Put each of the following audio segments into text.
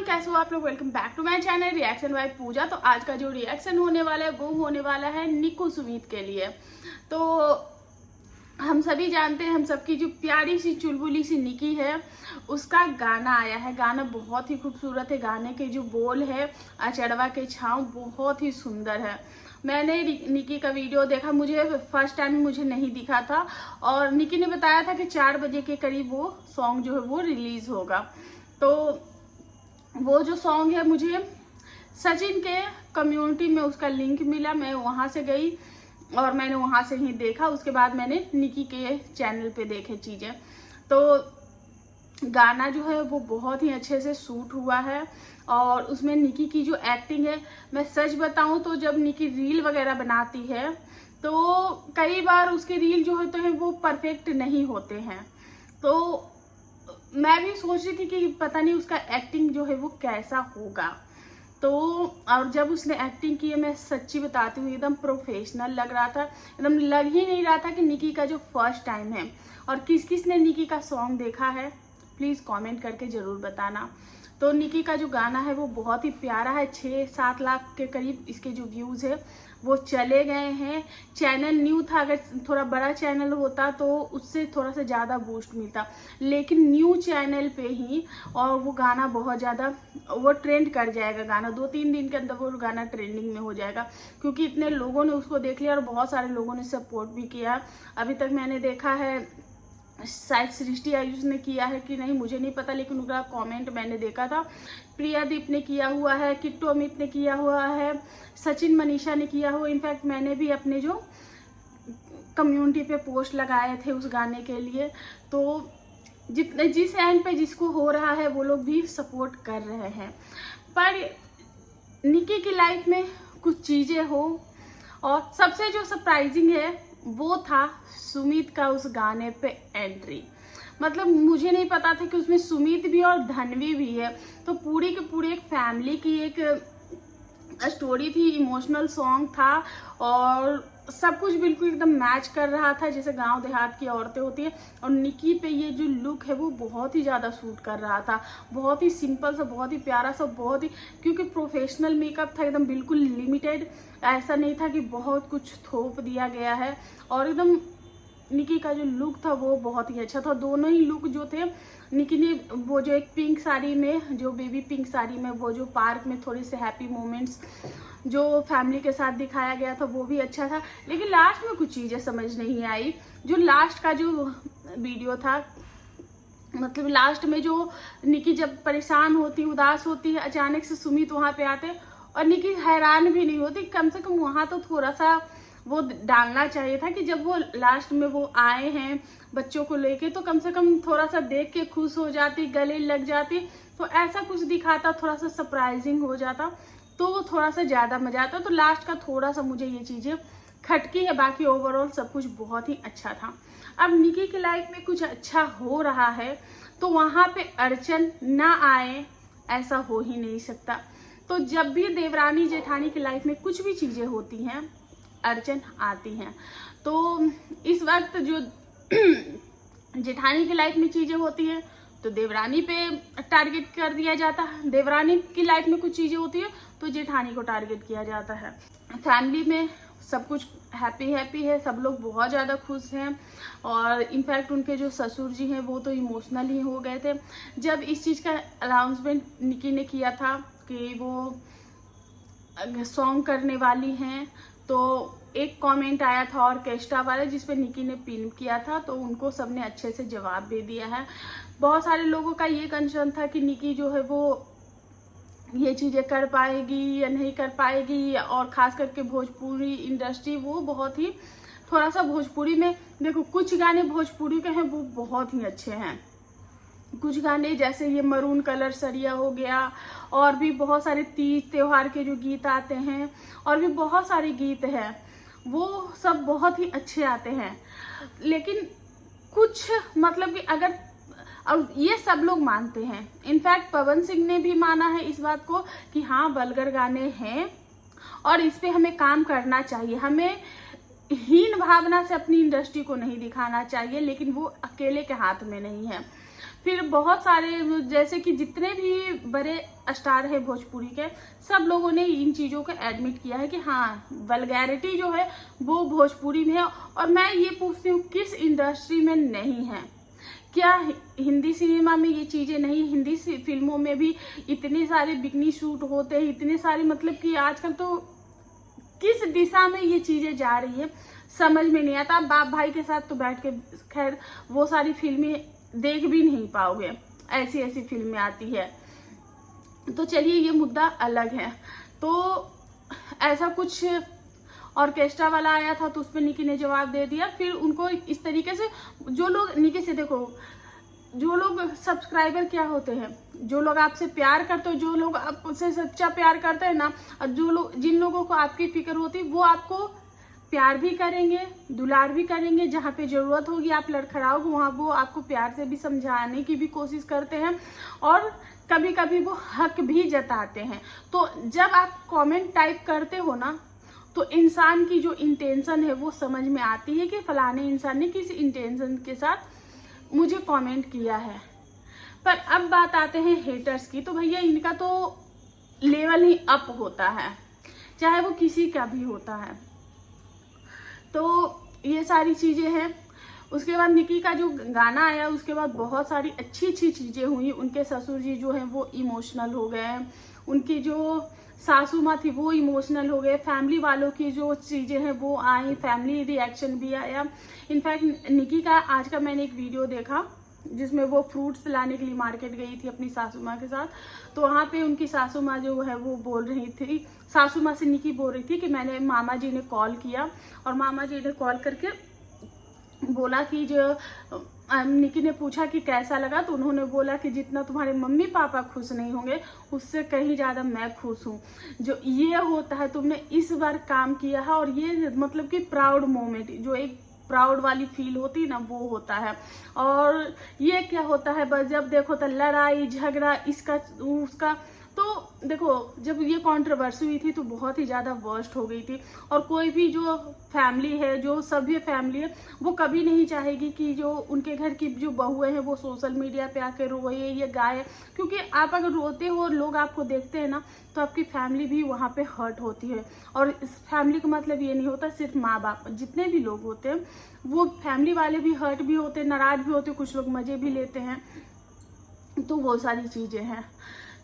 कैसे हो आप लोग। Welcome back to my channel reaction by Pooja. तो आज का जो रिएक्शन होने वाला है वो होने वाला है निकू सुमित के लिए। तो हम सभी जानते हैं, हम सबकी जो प्यारी सी चुलबुली सी निकी है उसका गाना आया है। गाना बहुत ही खूबसूरत है। गाने के जो बोल है अचड़वा के छाँव बहुत ही सुंदर है। मैंने निकी का वीडियो देखा, मुझे फर्स्ट टाइम मुझे नहीं दिखा था और निकी ने बताया था कि 4 बजे के करीब वो सॉन्ग जो है वो रिलीज होगा। तो वो जो सॉन्ग है मुझे सचिन के कम्युनिटी में उसका लिंक मिला, मैं वहाँ से गई और मैंने वहाँ से ही देखा। उसके बाद मैंने निकी के चैनल पे देखे चीज़ें। तो गाना जो है वो बहुत ही अच्छे से शूट हुआ है और उसमें निकी की जो एक्टिंग है, मैं सच बताऊं तो जब निकी रील वगैरह बनाती है तो कई बार उसके रील जो होते हैं वो परफेक्ट नहीं होते हैं। तो मैं भी सोच रही थी कि पता नहीं उसका एक्टिंग जो है वो कैसा होगा। तो और जब उसने एक्टिंग की है, मैं सच्ची बताती हूँ एकदम प्रोफेशनल लग रहा था। एकदम लग ही नहीं रहा था कि निकी का जो फर्स्ट टाइम है। और किस किस ने निकी का सॉन्ग देखा है प्लीज़ कमेंट करके ज़रूर बताना। तो निकी का जो गाना है वो बहुत ही प्यारा है। 6-7 लाख के करीब इसके जो व्यूज़ है वो चले गए हैं। चैनल न्यू था, अगर थोड़ा बड़ा चैनल होता तो उससे थोड़ा सा ज़्यादा बूस्ट मिलता, लेकिन न्यू चैनल पे ही और वो गाना बहुत ज़्यादा वो ट्रेंड कर जाएगा। गाना 2-3 दिन के अंदर वो गाना ट्रेंडिंग में हो जाएगा, क्योंकि इतने लोगों ने उसको देख लिया और बहुत सारे लोगों ने सपोर्ट भी किया। अभी तक मैंने देखा है शायद सृष्टि आयुष ने किया है कि नहीं मुझे नहीं पता, लेकिन उनका कमेंट मैंने देखा था। प्रियादीप ने किया हुआ है, किट्टू अमित ने किया हुआ है, सचिन मनीषा ने किया हुआ। इनफैक्ट मैंने भी अपने जो कम्युनिटी पे पोस्ट लगाए थे उस गाने के लिए। तो जितने जिस एंड पे जिसको हो रहा है वो लोग भी सपोर्ट कर रहे हैं। पर निकी की लाइफ में कुछ चीज़ें हो, और सबसे जो सरप्राइजिंग है वो था सुमित का उस गाने पे एंट्री। मतलब मुझे नहीं पता था कि उसमें सुमित भी और धन्वी भी है। तो पूरी की पूरी एक फैमिली की एक स्टोरी थी, इमोशनल सॉन्ग था और सब कुछ बिल्कुल एकदम मैच कर रहा था जैसे गांव देहात की औरतें होती है। और निकी पे ये जो लुक है वो बहुत ही ज़्यादा सूट कर रहा था। बहुत ही सिंपल सा, बहुत ही प्यारा सा, बहुत ही, क्योंकि प्रोफेशनल मेकअप था एकदम बिल्कुल लिमिटेड, ऐसा नहीं था कि बहुत कुछ थोप दिया गया है। और एकदम निकी का जो लुक था वो बहुत ही अच्छा था। दोनों ही लुक जो थे, निकी ने वो जो एक पिंक साड़ी में, जो बेबी पिंक साड़ी में वो जो पार्क में थोड़े से हैप्पी मोमेंट्स जो फैमिली के साथ दिखाया गया था वो भी अच्छा था। लेकिन लास्ट में कुछ चीज़ें समझ नहीं आई। जो लास्ट का जो वीडियो था, मतलब लास्ट में जो निकी जब परेशान होती, उदास होती है, अचानक से सुमित वहाँ पे आते और निकी हैरान भी नहीं होती। कम से कम वहाँ तो थोड़ा सा वो डालना चाहिए था कि जब वो लास्ट में वो आए हैं बच्चों को लेके, तो कम से कम थोड़ा सा देख के खुश हो जाती, गले लग जाती, तो ऐसा कुछ दिखाता, थोड़ा सा सरप्राइजिंग हो जाता तो थोड़ा सा ज़्यादा मजा आता। तो लास्ट का थोड़ा सा मुझे ये चीज़ें खटकी है, बाकी ओवरऑल सब कुछ बहुत ही अच्छा था। अब निकी की लाइफ में कुछ अच्छा हो रहा है तो वहाँ पे अड़चन ना आए ऐसा हो ही नहीं सकता। तो जब भी देवरानी जेठानी की लाइफ में कुछ भी चीज़ें होती हैं अड़चन आती हैं। तो इस वक्त जो जेठानी की लाइफ में चीज़ें होती हैं तो देवरानी पे टारगेट कर दिया जाता है, देवरानी की लाइफ में कुछ चीज़ें होती है तो जेठानी को टारगेट किया जाता है। फैमिली में सब कुछ हैप्पी हैप्पी है, सब लोग बहुत ज़्यादा खुश हैं। और इनफैक्ट उनके जो ससुर जी हैं वो तो इमोशनल ही हो गए थे जब इस चीज़ का अनाउंसमेंट निकी ने किया था कि वो सॉन्ग करने वाली हैं। तो एक कमेंट आया था ऑर्केस्ट्रा वाले जिस पे निकी ने पिन किया था, तो उनको सबने अच्छे से जवाब दे दिया है। बहुत सारे लोगों का ये कंसर्न था कि निकी जो है वो ये चीज़ें कर पाएगी या नहीं कर पाएगी, और ख़ास करके भोजपुरी इंडस्ट्री वो बहुत ही थोड़ा सा भोजपुरी में देखो कुछ गाने भोजपुरी के हैं वो बहुत ही अच्छे हैं। कुछ गाने जैसे ये मरून कलर सरिया हो गया, और भी बहुत सारे तीज त्योहार के जो गीत आते हैं और भी बहुत सारे गीत हैं वो सब बहुत ही अच्छे आते हैं। लेकिन कुछ मतलब कि अगर, और ये सब लोग मानते हैं, इनफैक्ट पवन सिंह ने भी माना है इस बात को कि हाँ वल्गर गाने हैं और इस पे हमें काम करना चाहिए, हमें हीन भावना से अपनी इंडस्ट्री को नहीं दिखाना चाहिए, लेकिन वो अकेले के हाथ में नहीं है। फिर बहुत सारे जैसे कि जितने भी बड़े स्टार है भोजपुरी के, सब लोगों ने इन चीज़ों को एडमिट किया है कि हाँ वल्गैरिटी जो है वो भोजपुरी में है। और मैं ये पूछती हूँ किस इंडस्ट्री में नहीं है? क्या हिंदी सिनेमा में ये चीज़ें नहीं? हिंदी फिल्मों में भी इतने सारे बिकनी शूट होते हैं, इतने सारे, मतलब कि आजकल तो किस दिशा में ये चीज़ें जा रही है समझ में नहीं आता। बाप भाई के साथ तो बैठ के खैर वो सारी फिल्में देख भी नहीं पाओगे, ऐसी ऐसी फिल्में आती है। तो चलिए ये मुद्दा अलग है। तो ऐसा कुछ ऑर्केस्ट्रा वाला आया था तो उस पर निकी ने जवाब दे दिया। फिर उनको इस तरीके से जो लोग निकी से, देखो जो लोग सब्सक्राइबर क्या होते हैं, जो लोग आपसे प्यार करते हो, जो लोग आपसे सच्चा प्यार करते हैं ना, और जो लोग, जिन लोगों को आपकी फिक्र होती है, वो आपको प्यार भी करेंगे, दुलार भी करेंगे। जहाँ पे ज़रूरत होगी आप लड़खड़ाओगे वहाँ वो आपको प्यार से भी समझाने की भी कोशिश करते हैं, और कभी कभी वो हक भी जताते हैं। तो जब आप कमेंट टाइप करते हो ना, तो इंसान की जो इंटेंशन है वो समझ में आती है कि फलाने इंसान ने किस इंटेंशन के साथ मुझे कमेंट किया है। पर अब बात आते हैं हेटर्स की, तो भैया इनका तो लेवल ही अप होता है, चाहे वो किसी का भी होता है। तो ये सारी चीज़ें हैं। उसके बाद निकी का जो गाना आया, उसके बाद बहुत सारी अच्छी अच्छी चीज़ें हुई। उनके ससुर जी जो हैं वो इमोशनल हो गए, उनकी जो सासू माँ थी वो इमोशनल हो गए, फैमिली वालों की जो चीज़ें हैं वो आई, फैमिली रिएक्शन भी आया। इनफैक्ट निकी का आज का मैंने एक वीडियो देखा जिसमें वो फ्रूट्स लाने के लिए मार्केट गई थी अपनी सासू माँ के साथ। तो वहाँ पे उनकी सासू माँ जो है वो बोल रही थी, सासू माँ से निकी बोल रही थी कि मैंने मामा जी ने कॉल किया, और मामा जी ने कॉल करके बोला कि जो निकी ने पूछा कि कैसा लगा, तो उन्होंने बोला कि जितना तुम्हारे मम्मी पापा खुश नहीं होंगे उससे कहीं ज़्यादा मैं खुश हूँ। जो ये होता है, तुमने इस बार काम किया है, और ये मतलब कि प्राउड मोमेंट, जो एक प्राउड वाली फील होती है ना, वो होता है। और ये क्या होता है, बस जब देखो तो लड़ाई झगड़ा इसका उसका। तो देखो जब ये कंट्रोवर्सी हुई थी तो बहुत ही ज़्यादा वर्स्ट हो गई थी, और कोई भी जो फैमिली है, जो सभ्य फैमिली है, वो कभी नहीं चाहेगी कि जो उनके घर की जो बहुएं हैं वो सोशल मीडिया पे आके रोए या गाए। क्योंकि आप अगर रोते हो और लोग आपको देखते हैं ना, तो आपकी फैमिली भी वहाँ पे हर्ट होती है। और इस फैमिली का मतलब ये नहीं होता सिर्फ माँ बाप, जितने भी लोग होते हैं वो फैमिली वाले भी हर्ट भी होते हैं, नाराज भी होते हैं, कुछ लोग मज़े भी लेते हैं। तो वो सारी चीज़ें हैं।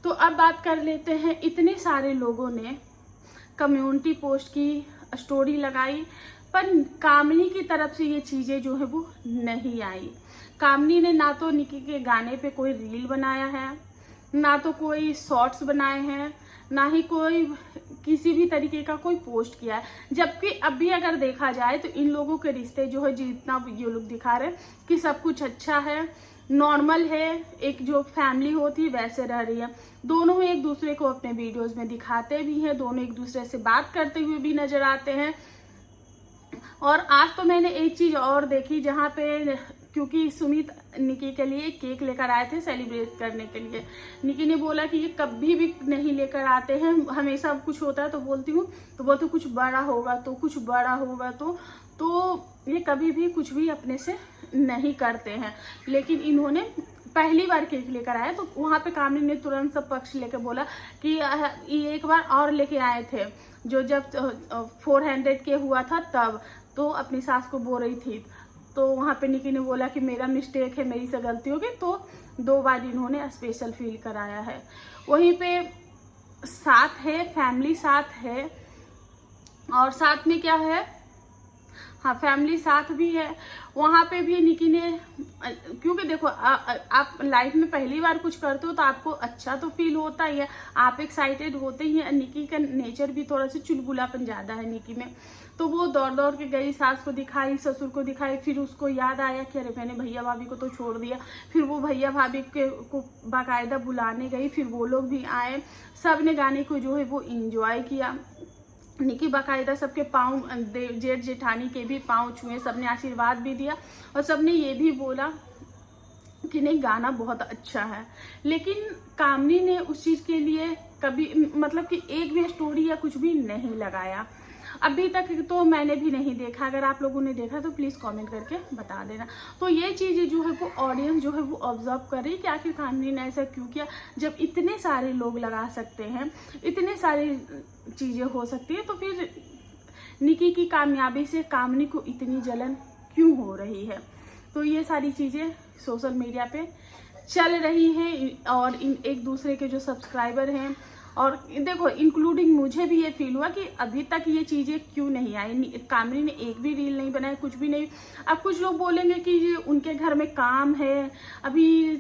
तो अब बात कर लेते हैं, इतने सारे लोगों ने कम्युनिटी पोस्ट की, स्टोरी लगाई, पर कामनी की तरफ से ये चीज़ें जो है वो नहीं आई। कामनी ने ना तो निकी के गाने पे कोई रील बनाया है, ना तो कोई शॉर्ट्स बनाए हैं, ना ही कोई किसी भी तरीके का कोई पोस्ट किया है। जबकि अभी अगर देखा जाए तो इन लोगों के रिश्ते जो है, जितना ये लोग दिखा रहे हैं कि सब कुछ अच्छा है, नॉर्मल है, एक जो फैमिली होती है वैसे रह रही है। दोनों एक दूसरे को अपने वीडियोस में दिखाते भी हैं, दोनों एक दूसरे से बात करते हुए भी नजर आते हैं। और आज तो मैंने एक चीज और देखी, जहाँ पे क्योंकि सुमित निकी के लिए केक लेकर आए थे सेलिब्रेट करने के लिए। निकी ने बोला कि ये कभी भी नहीं लेकर आते हैं, हमेशा कुछ होता है तो बोलती हूँ, तो बोलती कुछ बड़ा होगा तो कुछ बड़ा होगा तो ये कभी भी कुछ भी अपने से नहीं करते हैं। लेकिन इन्होंने पहली बार केक लेकर आए तो वहाँ पे कामनी ने तुरंत सब पक्ष लेकर बोला कि ये एक बार और लेके आए थे, जो जब 400 के हुआ था तब, तो अपनी सास को बोल रही थी। तो वहाँ पे निकी ने बोला कि मेरा मिस्टेक है, मेरी से गलती होगी। तो 2 बार इन्होंने स्पेशल फील कराया है। वहीं पे साथ है, फैमिली साथ है, और साथ में क्या है, हाँ फैमिली साथ भी है। वहाँ पे भी निकी ने, क्योंकि देखो आप लाइफ में पहली बार कुछ करते हो तो आपको अच्छा तो फील होता ही है, आप एक्साइटेड होते ही हैं। निकी का नेचर भी थोड़ा सा चुलबुलापन ज़्यादा है निकी में। तो वो दौड़ दौड़ के गई, सास को दिखाई, ससुर को दिखाई, फिर उसको याद आया कि अरे मैंने भैया भाभी को तो छोड़ दिया। फिर वो भैया भाभी को बाकायदा बुलाने गई, फिर वो लोग भी आए, सब ने गाने को जो है वो इंजॉय किया। निकी बाकायदा सबके पाँव, जेठ जेठानी के भी पाँव छुए, सबने आशीर्वाद भी दिया, और सबने ये भी बोला कि नहीं गाना बहुत अच्छा है। लेकिन कामनी ने उस चीज़ के लिए कभी मतलब कि एक भी स्टोरी या कुछ भी नहीं लगाया। अभी तक तो मैंने भी नहीं देखा, अगर आप लोगों ने देखा तो प्लीज़ कमेंट करके बता देना। तो ये चीज़ें जो है वो ऑडियंस जो है वो ऑब्जर्व कर रही है कि आखिर कामनी ने ऐसा क्यों किया। जब इतने सारे लोग लगा सकते हैं, इतने सारी चीज़ें हो सकती है, तो फिर निकी की कामयाबी से कामनी को इतनी जलन क्यों हो रही है। तो ये सारी चीज़ें सोशल मीडिया पे चल रही हैं और इन एक दूसरे के जो सब्सक्राइबर हैं, और देखो इंक्लूडिंग मुझे भी ये फील हुआ कि अभी तक ये चीज़ें क्यों नहीं आई। कामनी ने एक भी रील नहीं बनाई, कुछ भी नहीं। अब कुछ लोग बोलेंगे कि उनके घर में काम है, अभी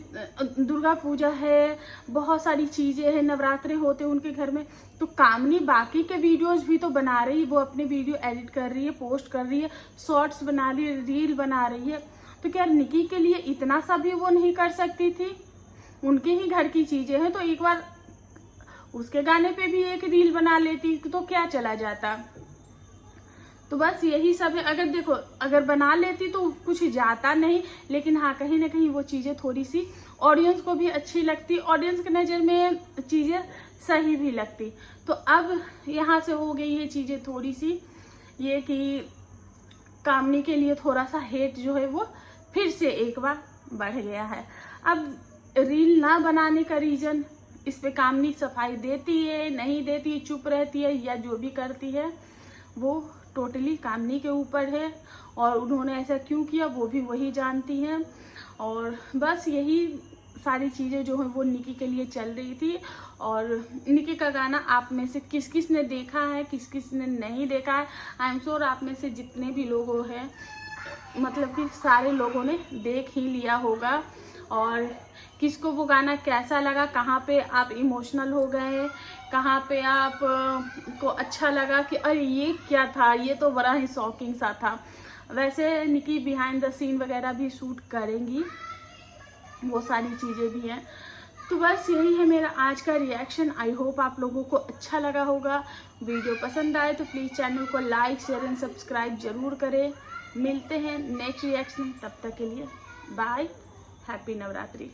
दुर्गा पूजा है, बहुत सारी चीज़ें हैं, नवरात्रे होते हैं उनके घर में, तो कामनी बाकी के वीडियोस भी तो बना रही है, वो अपने वीडियो एडिट कर रही है, पोस्ट कर रही है, शॉर्ट्स बना रही है, रील बना रही है। तो क्या निकी के लिए इतना सा भी वो नहीं कर सकती थी? उनके ही घर की चीज़ें हैं, तो एक बार उसके गाने पे भी एक रील बना लेती तो क्या चला जाता। तो बस यही सब है। अगर देखो, अगर बना लेती तो कुछ जाता नहीं, लेकिन हाँ कहीं ना कहीं वो चीज़ें थोड़ी सी ऑडियंस को भी अच्छी लगती, ऑडियंस के नज़र में चीज़ें सही भी लगती। तो अब यहाँ से हो गई ये चीज़ें थोड़ी सी ये कि कामनी के लिए थोड़ा सा हेट जो है वो फिर से एक बार बढ़ गया है। अब रील ना बनाने का रीज़न, इस पे कामनी सफाई देती है नहीं देती है, चुप रहती है या जो भी करती है वो टोटली कामनी के ऊपर है, और उन्होंने ऐसा क्यों किया वो भी वही जानती हैं। और बस यही सारी चीज़ें जो है वो निकी के लिए चल रही थी। और निकी का गाना आप में से किस किस ने देखा है, किस किस ने नहीं देखा है, आई एम श्योर आप में से जितने भी लोग हैं, मतलब कि सारे लोगों ने देख ही लिया होगा। और किसको वो गाना कैसा लगा, कहाँ पे आप इमोशनल हो गए, कहाँ पे आप को अच्छा लगा कि अरे ये क्या था, ये तो बड़ा ही शॉकिंग सा था। वैसे निकी बिहाइंड द सीन वगैरह भी शूट करेंगी, वो सारी चीज़ें भी हैं। तो बस यही है मेरा आज का रिएक्शन। आई होप आप लोगों को अच्छा लगा होगा। वीडियो पसंद आए तो प्लीज़ चैनल को लाइक शेयर एंड सब्सक्राइब जरूर करें। मिलते हैं नेक्स्ट रिएक्शन, तब तक के लिए बाय, हैप्पी नवरात्रि।